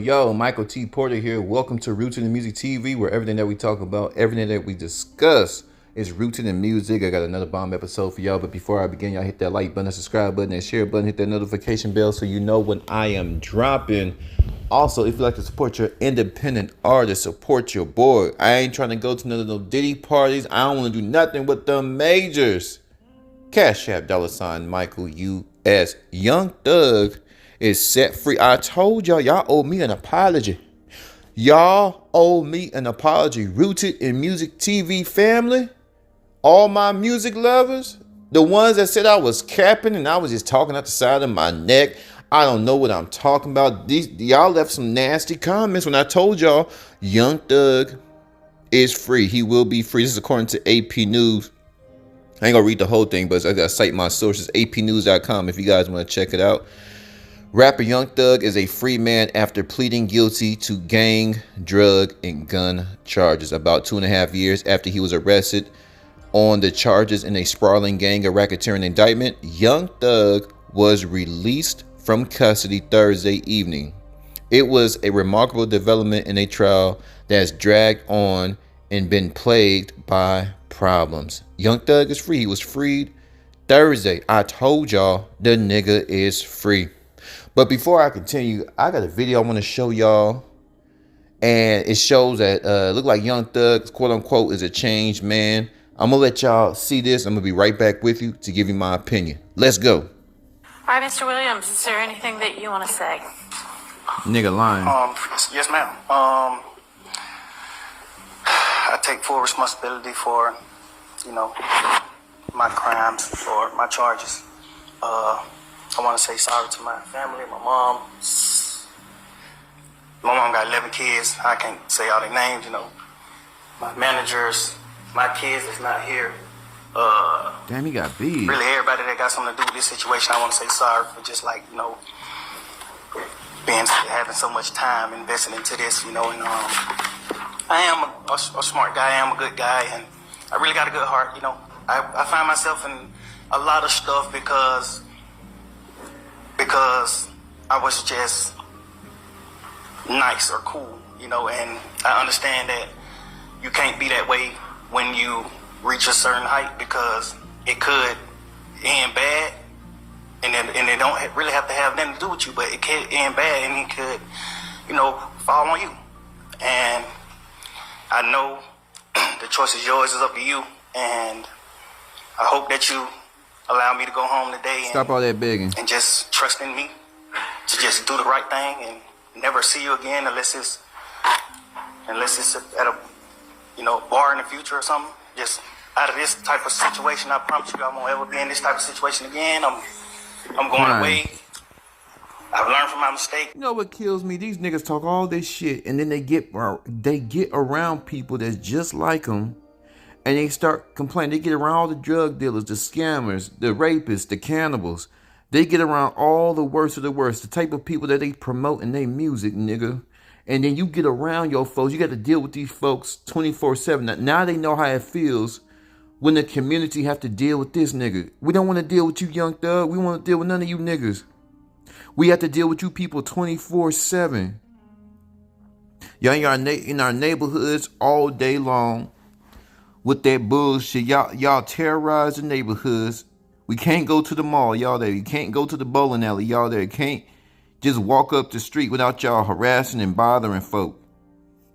Yo, Michael T. Porter here. Welcome to Rooted in Music TV, where everything that we talk about, everything that we discuss is rooted in music. I got another bomb episode for y'all, but before I begin, y'all hit that like button, that subscribe button, and share button, hit that notification bell so you know when I am dropping. Also, if you like to support your independent artist, support your boy. I ain't trying to go to none of those Diddy parties. I don't want to do nothing with the majors. Cash App $ Michael U.S. Young Thug is set free. I told y'all owe me an apology. Y'all owe me an apology. Rooted in Music TV family, all my music lovers, the ones that said I was capping and I was just talking out the side of my neck. I don't know what I'm talking about. Y'all left some nasty comments when I told y'all Young Thug is free. He will be free. This is according to AP News. I ain't gonna read the whole thing, but I gotta cite my sources, apnews.com, if you guys want to check it out. Rapper Young Thug is a free man after pleading guilty to gang, drug, and gun charges. About 2.5 years after he was arrested on the charges in a sprawling gang of racketeering indictment, Young Thug was released from custody Thursday evening. It was a remarkable development in a trial that's dragged on and been plagued by problems. Young Thug is free. He was freed Thursday. I told y'all the nigga is free. But before I continue, I got a video I want to show y'all. And it shows that look like Young Thug, quote unquote, is a changed man. I'm going to let y'all see this. I'm going to be right back with you to give you my opinion. Let's go. All right, Mr. Williams, is there anything that you want to say? Nigga lying. Yes, ma'am. I take full responsibility for, my crimes or my charges. I want to say sorry to my family, my mom. My mom got 11 kids. I can't say all their names, My managers, my kids that's not here. Damn, he got beat. Really, everybody that got something to do with this situation, I want to say sorry for just having so much time invested into this, and I am a smart guy. I am a good guy, and I really got a good heart, I find myself in a lot of stuff because I was just nice or cool, and I understand that you can't be that way when you reach a certain height because it could end bad, and it don't really have to have nothing to do with you, but it could end bad and it could, fall on you. And I know the choice is yours, it's up to you, and I hope that you allow me to go home today Stop all that begging. And just trust in me to just do the right thing and never see you again unless it's at a bar in the future or something. Just out of this type of situation, I promise you I won't ever be in this type of situation again. I'm going away. I've learned from my mistake. You know what kills me? These niggas talk all this shit and then they get around people that's just like them. And they start complaining. They get around all the drug dealers, the scammers, the rapists, the cannibals. They get around all the worst of the worst. The type of people that they promote in their music, nigga. And then you get around your folks. You got to deal with these folks 24/7. Now they know how it feels when the community have to deal with this nigga. We don't want to deal with you, Young Thug. We want to deal with none of you niggas. We have to deal with you people 24/7. Y'all in our neighborhoods all day long. With that bullshit, y'all terrorize the neighborhoods. We can't go to the mall, y'all there. You can't go to the bowling alley, y'all there. You can't just walk up the street without y'all harassing and bothering folk.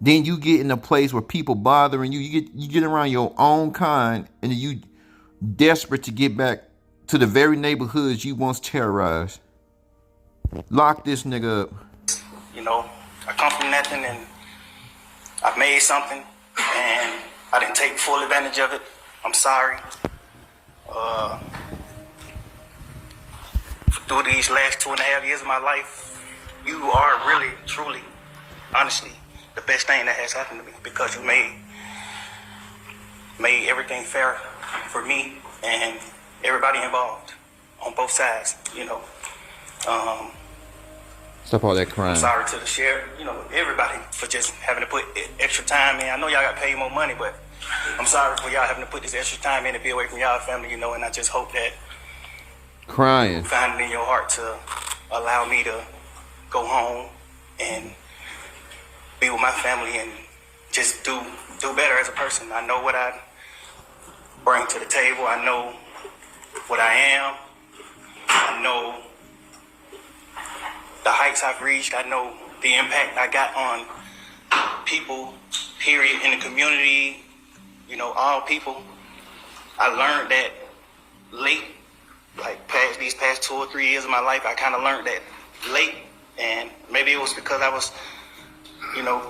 Then you get in a place where people bothering you. You get around your own kind, and you desperate to get back to the very neighborhoods you once terrorized. Lock this nigga up. I come from nothing, and I've made something, and I didn't take full advantage of it. I'm sorry. Through these last 2.5 years of my life, you are really, truly, honestly, the best thing that has happened to me because you made everything fair for me and everybody involved. on both sides, Stop all that crying. Sorry to the sheriff, everybody for just having to put extra time in. I know y'all got paid more money, but I'm sorry for y'all having to put this extra time in to be away from y'all family, and I just hope that Crying. you find it in your heart to allow me to go home and be with my family and just do better as a person. I know what I bring to the table. I know what I am. I know the heights I've reached. I know the impact I got on people, period, in the community, all people. I learned that late, like these past 2 or 3 years of my life, I kind of learned that late. And maybe it was because I was,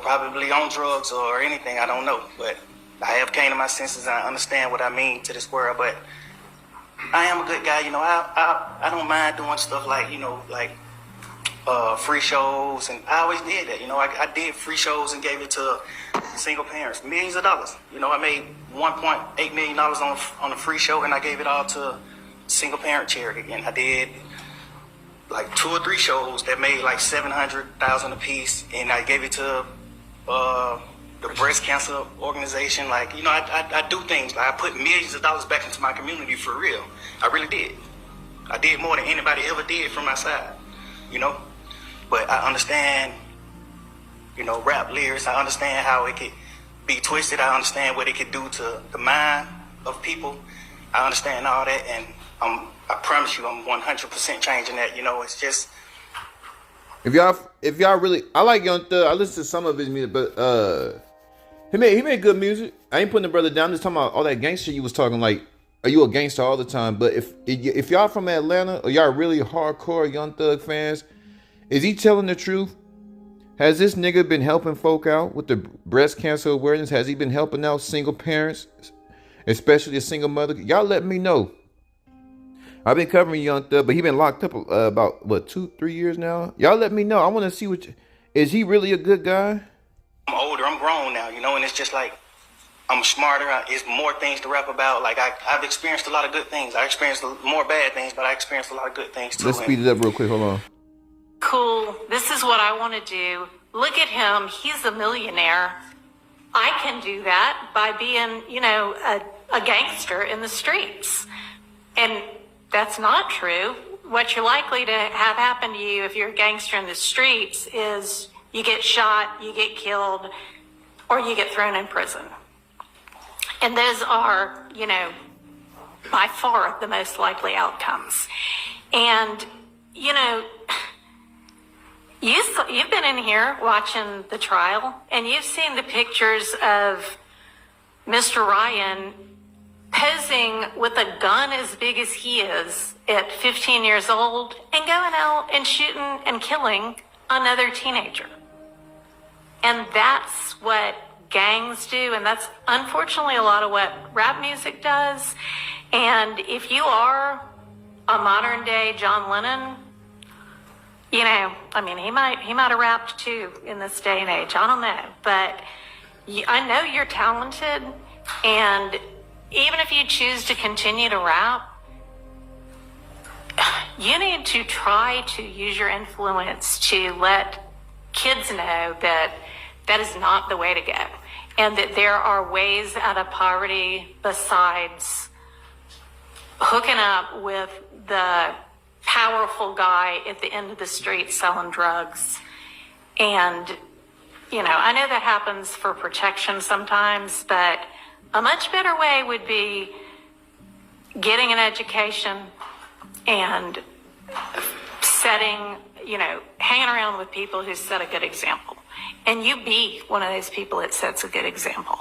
probably on drugs or anything, I don't know. But I have came to my senses and I understand what I mean to this world. But I am a good guy, I don't mind doing stuff like, free shows, and I always did that. I did free shows and gave it to single parents, millions of dollars. I made $1.8 million on a free show, and I gave it all to single parent charity. And I did like 2 or 3 shows that made like $700,000 a piece, and I gave it to the breast cancer organization. Like, I do things. Like, I put millions of dollars back into my community for real. I really did. I did more than anybody ever did from my side, But I understand, rap lyrics. I understand how it could be twisted. I understand what it could do to the mind of people. I understand all that, and I promise you I'm 100% changing that. It's just... If y'all really, I like Young Thug. I listen to some of his music, but he made good music. I ain't putting the brother down. I'm just talking about all that gangster you was talking. Like, are you a gangster all the time? But if y'all from Atlanta, or y'all really hardcore Young Thug fans, is he telling the truth? Has this nigga been helping folk out with the breast cancer awareness? Has he been helping out single parents, especially a single mother? Y'all let me know. I've been covering Young Thug, but he been locked up about 2-3 years now. Y'all let me know. I want to see is he really a good guy? I'm older. I'm grown now, and it's just like I'm smarter. It's more things to rap about. Like I've experienced a lot of good things. I experienced more bad things, but I experienced a lot of good things too. Let's speed it up real quick. Hold on. Cool. This is what I want to do. Look at him. He's a millionaire. I can do that by being, a gangster in the streets. And that's not true. What you're likely to have happen to you if you're a gangster in the streets is you get shot, you get killed, or you get thrown in prison. And those are, by far the most likely outcomes. And, you've been in here watching the trial, and you've seen the pictures of Mr. Ryan posing with a gun as big as he is at 15 years old and going out and shooting and killing another teenager. And that's what gangs do, and that's unfortunately a lot of what rap music does. And if you are a modern day John Lennon, he might have rapped too in this day and age. I don't know, but I know you're talented, and even if you choose to continue to rap, you need to try to use your influence to let kids know that that is not the way to go, and that there are ways out of poverty besides hooking up with the powerful guy at the end of the street selling drugs. And, I know that happens for protection sometimes, but a much better way would be getting an education and hanging around with people who set a good example. And you be one of those people that sets a good example.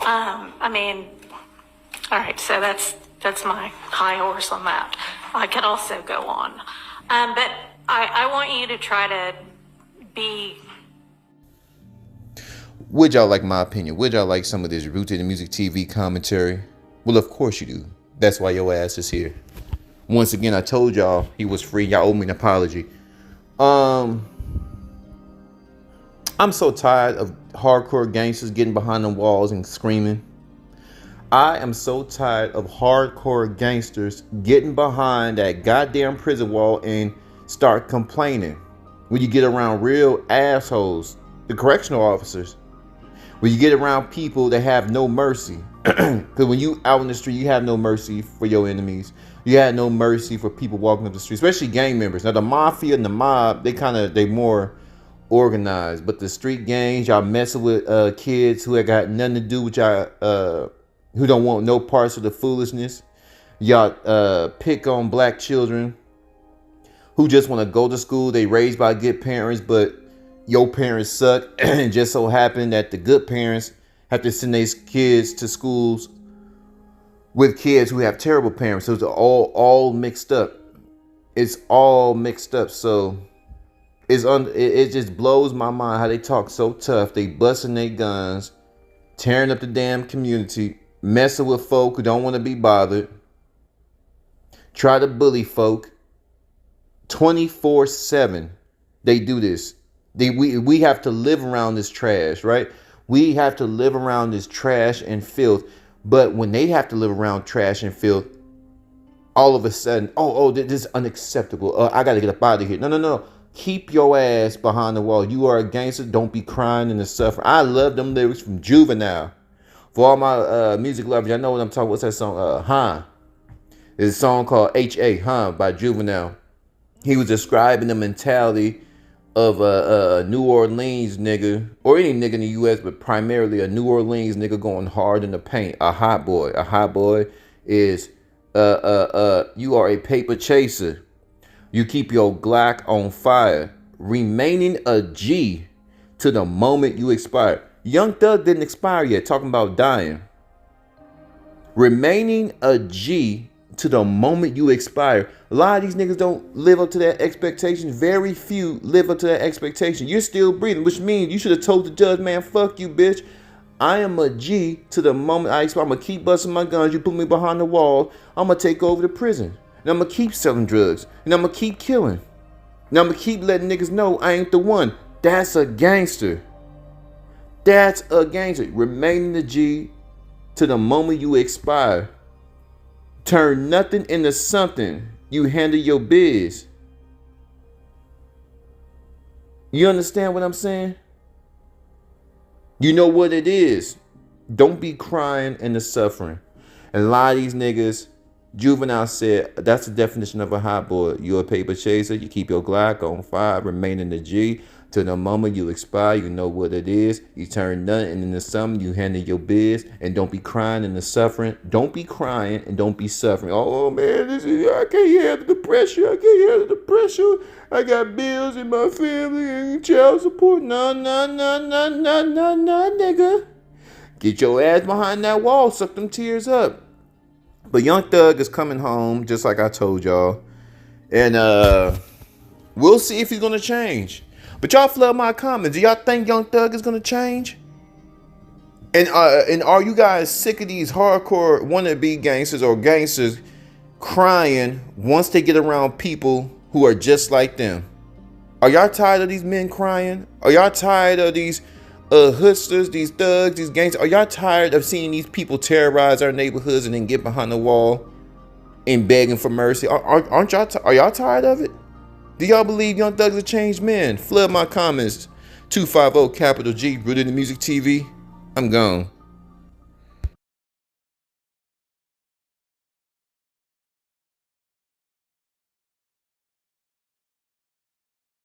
All right, so that's my high horse on that. I could also go on. But I want you to try to be... Would y'all like my opinion? Would y'all like some of this Rooted in Music TV commentary? Well, of course you do. That's why your ass is here. Once again, I told y'all he was free. Y'all owe me an apology. I'm so tired of hardcore gangsters getting behind the walls and screaming. I am so tired of hardcore gangsters getting behind that goddamn prison wall and start complaining when you get around real assholes, the correctional officers. When you get around people that have no mercy. Because when you out in the street, you have no mercy for your enemies. You have no mercy for people walking up the street, especially gang members. Now the mafia and the mob, they more organized. But the street gangs, y'all messing with kids who have got nothing to do with y'all, who don't want no parts of the foolishness. Y'all pick on black children who just want to go to school. They raised by good parents, but your parents suck. And just so happen that the good parents have to send their kids to schools with kids who have terrible parents. So it's all mixed up. It's all mixed up. So it just blows my mind how they talk so tough. They busting their guns, tearing up the damn community, messing with folk who don't want to be bothered, try to bully folk 24/7. They do this. We have to live around this trash, right? We have to live around this trash and filth. But when they have to live around trash and filth, all of a sudden, this is unacceptable. I got to get up out of here. No. Keep your ass behind the wall. You are a gangster. Don't be crying and suffering. I love them lyrics from Juvenile. For all my music lovers, y'all know what I'm talking about. What's that song? Huh. There's a song called H.A. Huh by Juvenile. He was describing the mentality of a New Orleans nigga, or any nigga in the U.S., but primarily a New Orleans nigga going hard in the paint. A hot boy. A hot boy is, you are a paper chaser. You keep your Glock on fire, remaining a G to the moment you expire. Young Thug didn't expire yet, talking about dying. Remaining a G to the moment you expire. A lot of these niggas don't live up to that expectation. Very few live up to that expectation. You're still breathing, which means you should have told the judge, man, fuck you, bitch. I am a G to the moment I expire. I'm going to keep busting my guns. You put me behind the wall. I'm going to take over the prison. And I'm going to keep selling drugs. And I'm going to keep killing. And I'm going to keep letting niggas know I ain't the one. That's a gangster. That's a gangster. Remaining the G to the moment you expire. Turn nothing into something. You handle your biz. You understand what I'm saying? You know what it is. Don't be crying and the suffering. And a lot of these niggas, Juvenile said, that's the definition of a hot boy. You're a paper chaser. You keep your Glock on fire, remain in the G. To the moment you expire, you know what it is. You turn nothing into something. You handle your biz. And don't be crying and the suffering. Don't be crying and don't be suffering. Oh, man, I can't handle the pressure. I can't handle the pressure. I got bills in my family and child support. No, nigga. Get your ass behind that wall. Suck them tears up. But Young Thug is coming home, just like I told y'all. And we'll see if he's going to change. But y'all flood my comments. Do y'all think Young Thug is going to change? And are you guys sick of these hardcore wannabe gangsters or gangsters crying once they get around people who are just like them? Are y'all tired of these men crying? Are y'all tired of these hoodsters, these thugs, these gangsters? Are y'all tired of seeing these people terrorize our neighborhoods and then get behind the wall and begging for mercy? Aren't y'all? Are y'all tired of it? Do y'all believe Young Thug's a changed man? Flood my comments. 250 capital G, Rooted in Music TV. I'm gone.